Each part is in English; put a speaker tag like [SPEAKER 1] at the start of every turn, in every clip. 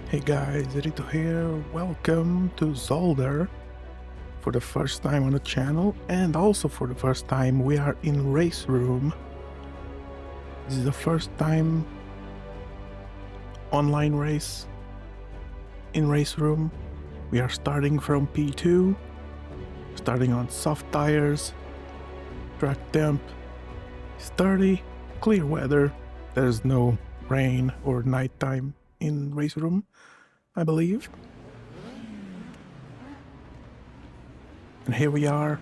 [SPEAKER 1] Hey guys, Rito here. Welcome to Zolder for the first time on the channel, and also for the first time we are in RaceRoom. This is the first time online race in RaceRoom. We are starting from P2, starting on soft tires, track temp is 30, clear weather, there's no rain or nighttime in RaceRoom, I believe. And here we are,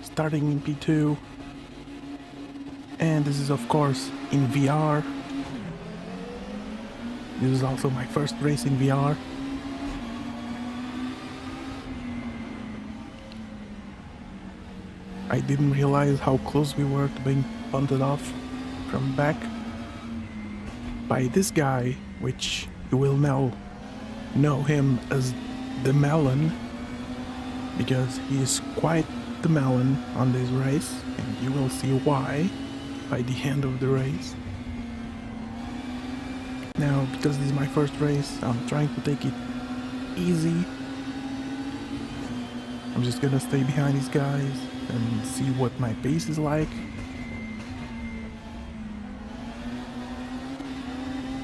[SPEAKER 1] starting in P2, and this is of course in VR. This is also my first race in VR. I didn't realize how close we were to being punted off from back by this guy, which you will now know him as the Melon, because he is quite the melon on this race, and you will see why by the end of the race. Now, because this is my first race, I'm trying to take it easy. I'm just gonna stay behind these guys and see what my pace is like.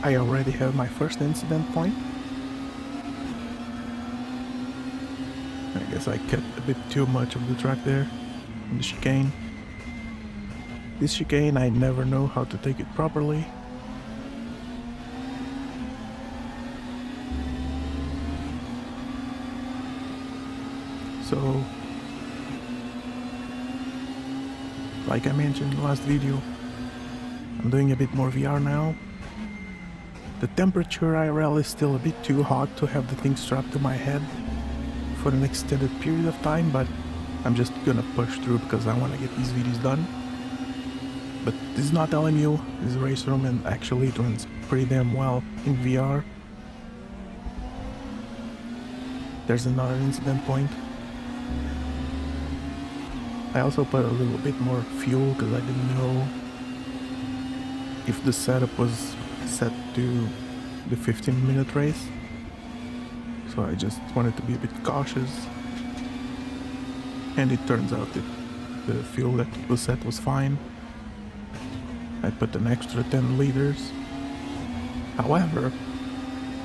[SPEAKER 1] I already have my first incident point. I guess I cut a bit too much of the track there in the chicane. This chicane, I never know how to take it properly. So, like I mentioned in the last video, I'm doing a bit more VR now. The temperature IRL is still a bit too hot to have the thing strapped to my head for an extended period of time, but I'm just gonna push through because I want to get these videos done. But this is not LMU, this is RaceRoom, and actually it runs pretty damn well in VR. There's another incident point. I also put a little bit more fuel because I didn't know if the setup was set to the 15-minute race. So I just wanted to be a bit cautious. And it turns out that the fuel that was set was fine. I put an extra 10 liters. However,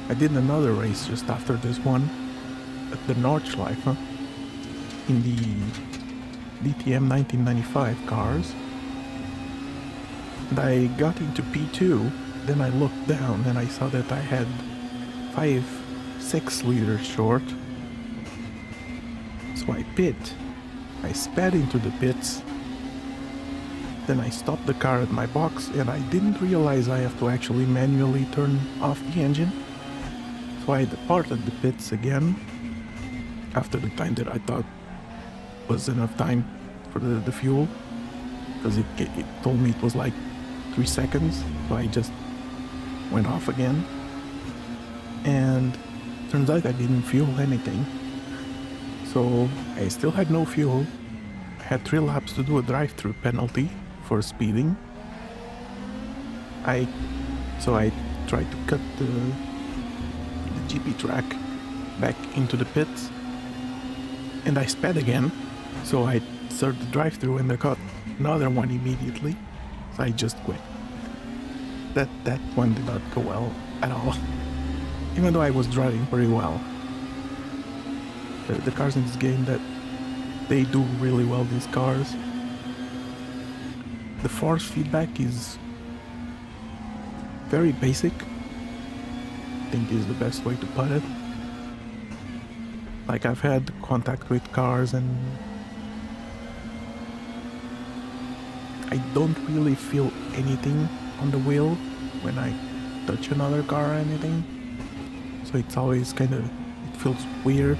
[SPEAKER 1] I did another race just after this one at the Nordschleife in the DTM 1995 cars, and I got into P2. Then I looked down and I saw that I had 6 liters short, so I pit. I sped into the pits, then I stopped the car at my box, and I didn't realize I have to actually manually turn off the engine, so I departed the pits again after the time that I thought was enough time for the fuel, because it told me it was like 3 seconds, so I just went off again, and turns out I didn't fuel anything, so I still had no fuel. I had 3 laps to do a drive-through penalty for speeding. So I tried to cut the GP track back into the pits, and I sped again. So I started the drive-through and I got another one immediately, so I just quit. That one did not go well at all, even though I was driving pretty well. The cars in this game, that they do really well, these cars. The force feedback is very basic, I think is the best way to put it. Like, I've had contact with cars and I don't really feel anything on the wheel when I touch another car or anything, so it's always kind of, it feels weird.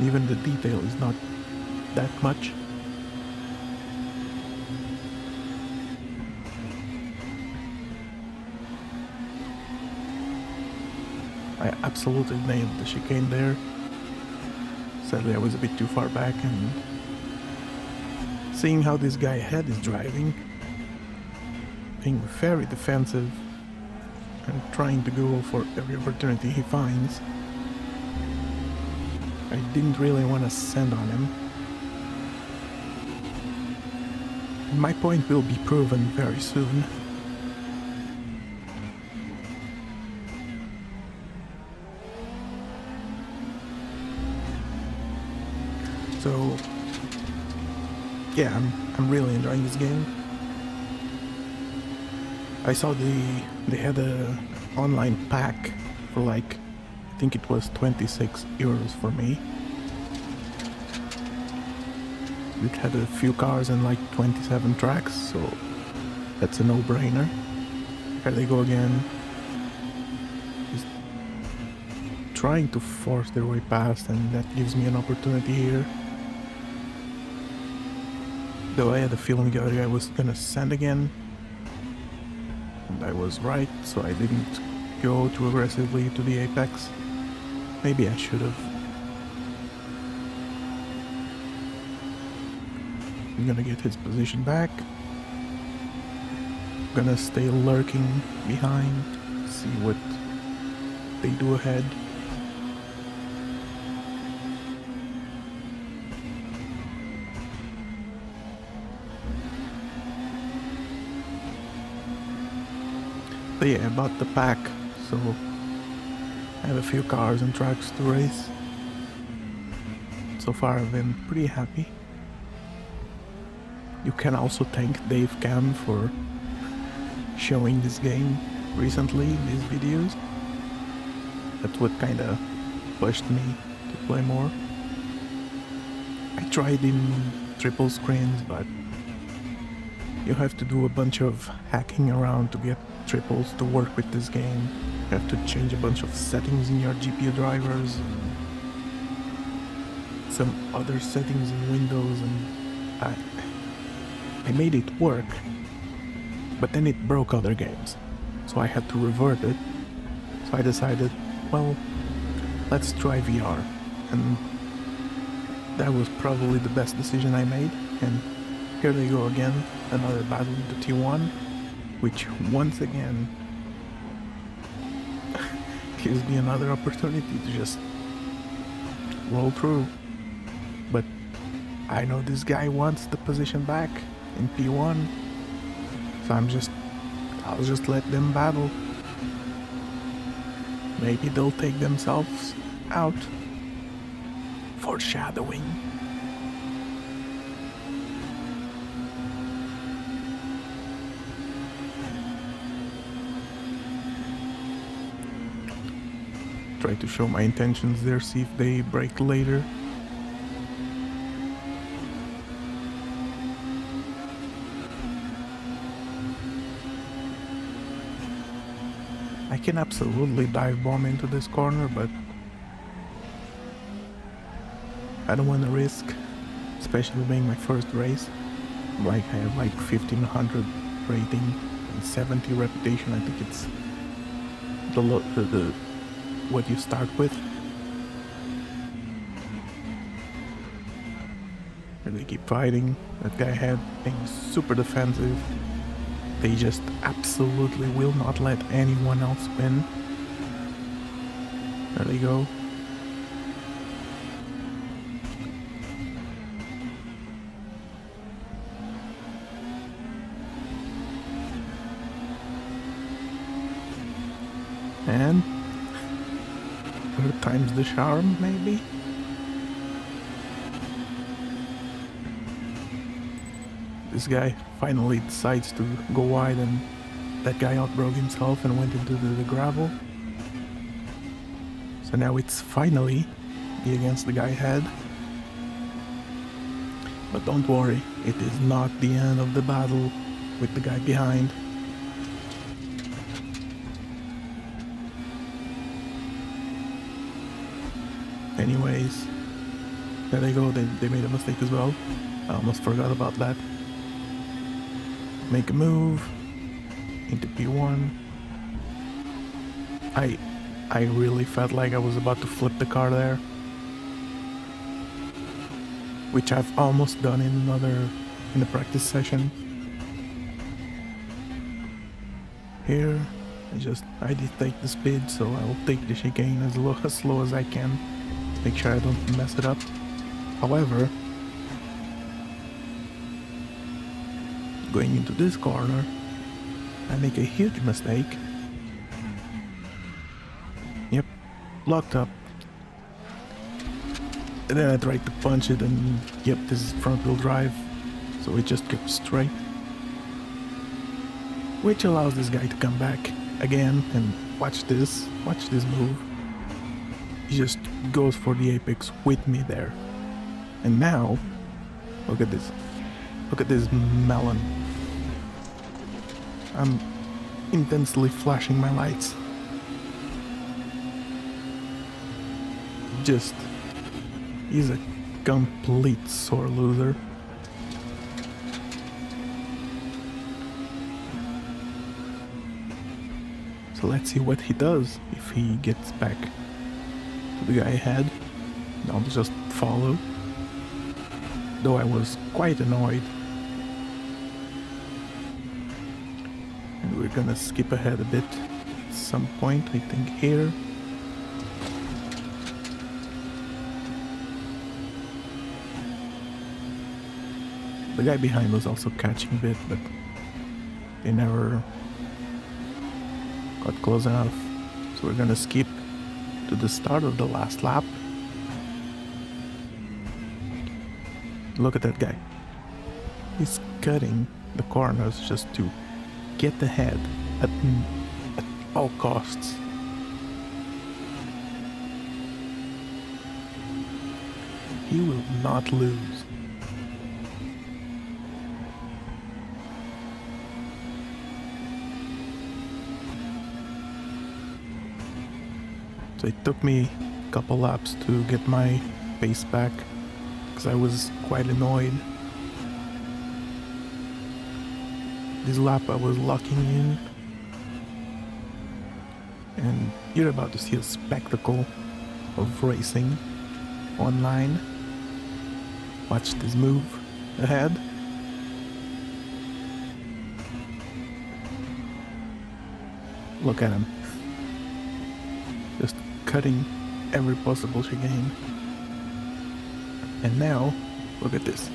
[SPEAKER 1] Even the detail is not that much. I absolutely nailed the chicane there. Sadly I was a bit too far back, and seeing how this guy ahead is driving, being very defensive and trying to go for every opportunity he finds. I didn't really want to send on him. And my point will be proven very soon. So yeah, I'm really enjoying this game. I saw they had a online pack for like, I think it was 26 euros for me. It had a few cars and like 27 tracks, so that's a no-brainer. Here they go again. Just trying to force their way past, and that gives me an opportunity here. Though I had a feeling the other guy was gonna send again. And I was right, so I didn't go too aggressively to the apex. Maybe I should have. I'm gonna get his position back. Gonna stay lurking behind, see what they do ahead. But yeah, I bought the pack, so I have a few cars and tracks to race. So far I've been pretty happy. You can also thank Dave Cam for showing this game recently in these videos. That's what kinda pushed me to play more. I tried in triple screens, but you have to do a bunch of hacking around to get triples to work with this game. You have to change a bunch of settings in your GPU drivers, and some other settings in Windows, and I made it work, but then it broke other games, so I had to revert it. So I decided, well, let's try VR, and that was probably the best decision I made. And here they go again, another battle into T1, which once again gives me another opportunity to just roll through. But I know this guy wants the position back in P1, so I'll just let them battle. Maybe they'll take themselves out. Foreshadowing. Try to show my intentions there, see if they break later. I can absolutely dive bomb into this corner, but I don't want to risk, especially being my first race. Like, I have like 1500 rating and 70 reputation. I think it's the what you start with. And they keep fighting. That guy ahead being super defensive. They just absolutely will not let anyone else win. There they go. And third time's the charm, maybe? This guy finally decides to go wide, and that guy outbroke himself and went into the gravel. So now it's finally me against the guy ahead. But don't worry, it is not the end of the battle with the guy behind. Anyways, there they go, they made a mistake as well. I almost forgot about that. Make a move into P1. I really felt like I was about to flip the car there, which I've almost done in a practice session. Here, I dictate the speed, so I'll take the chicane as slow as I can. Make sure I don't mess it up. However, going into this corner, I make a huge mistake. Yep, locked up. And then I tried to punch it, and yep, this is front wheel drive, so it just kept straight. Which allows this guy to come back again, and watch this move. He just goes for the apex with me there. And now, look at this melon. I'm intensely flashing my lights. He's a complete sore loser. So let's see what he does if he gets back to the guy ahead. I'll just follow. Though I was quite annoyed. And we're gonna skip ahead a bit at some point, I think here. The guy behind was also catching a bit, but they never got close enough. So we're gonna skip to the start of the last lap. Look at that guy. He's cutting the corners just to get ahead at all costs. He will not lose. So it took me a couple laps to get my pace back, because I was quite annoyed. This lap I was locking in, and you're about to see a spectacle of racing online. Watch this move ahead. Look at him. Just cutting every possible chicane. And now, look at this.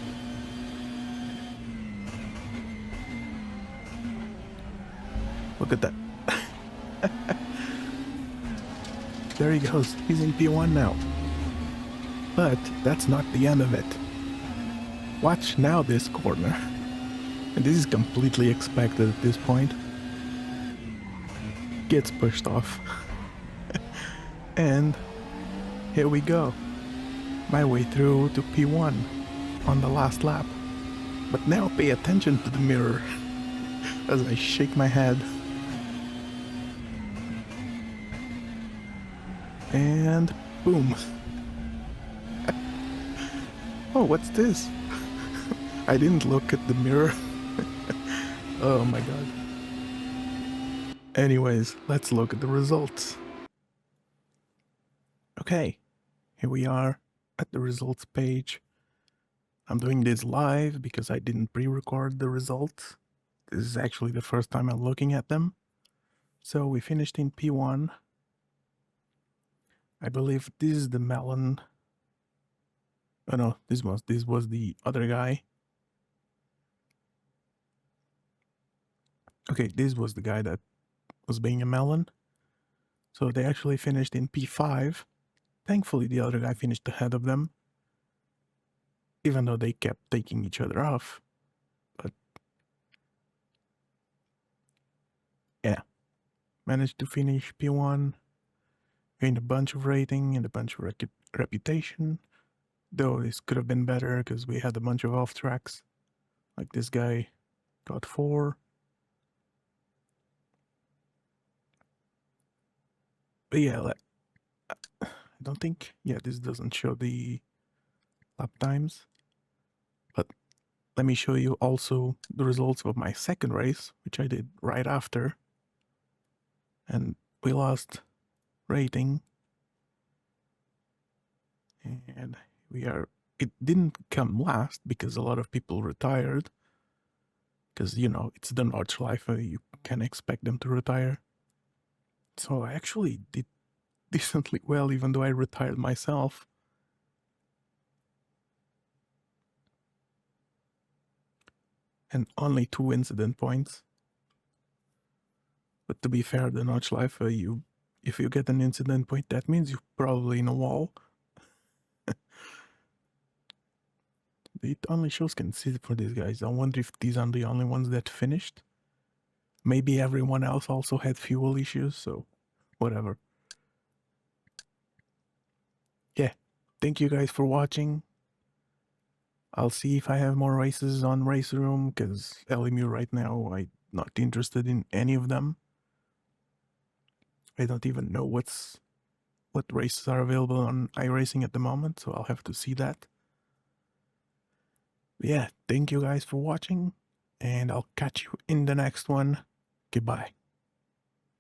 [SPEAKER 1] Look at that. There he goes. He's in P1 now. But that's not the end of it. Watch now this corner. And this is completely expected at this point. Gets pushed off. And here we go. My way through to P1 on the last lap. But now pay attention to the mirror as I shake my head. And boom. Oh, what's this? I didn't look at the mirror. Oh my god. Anyways, let's look at the results. Okay, here we are at the results page. I'm doing this live because I didn't pre-record the results. This is actually the first time I'm looking at them. So we finished in P1. I believe this is the melon. Oh no, this was the other guy. Okay, this was the guy that was being a melon. So they actually finished in P5. Thankfully, the other guy finished ahead of them, even though they kept taking each other off. But yeah, managed to finish P1, gained a bunch of rating and a bunch of reputation. Though this could have been better because we had a bunch of off tracks. Like this guy got 4. But yeah, like, I don't think, yeah, this doesn't show the lap times. But let me show you also the results of my second race, which I did right after. And we lost rating. And it didn't come last because a lot of people retired. Because, you know, it's the Nordschleife, you can expect them to retire. So I actually did decently well, even though I retired myself. And only 2 incident points. But to be fair, the Nordschleife, if you get an incident point, that means you're probably in a wall. It only shows conceit for these guys. I wonder if these are the only ones that finished. Maybe everyone else also had fuel issues, so whatever. Yeah, thank you guys for watching. I'll see if I have more races on RaceRoom, because LMU right now, I'm not interested in any of them. I don't even know what races are available on iRacing at the moment, so I'll have to see that. Yeah, thank you guys for watching, and I'll catch you in the next one. Goodbye.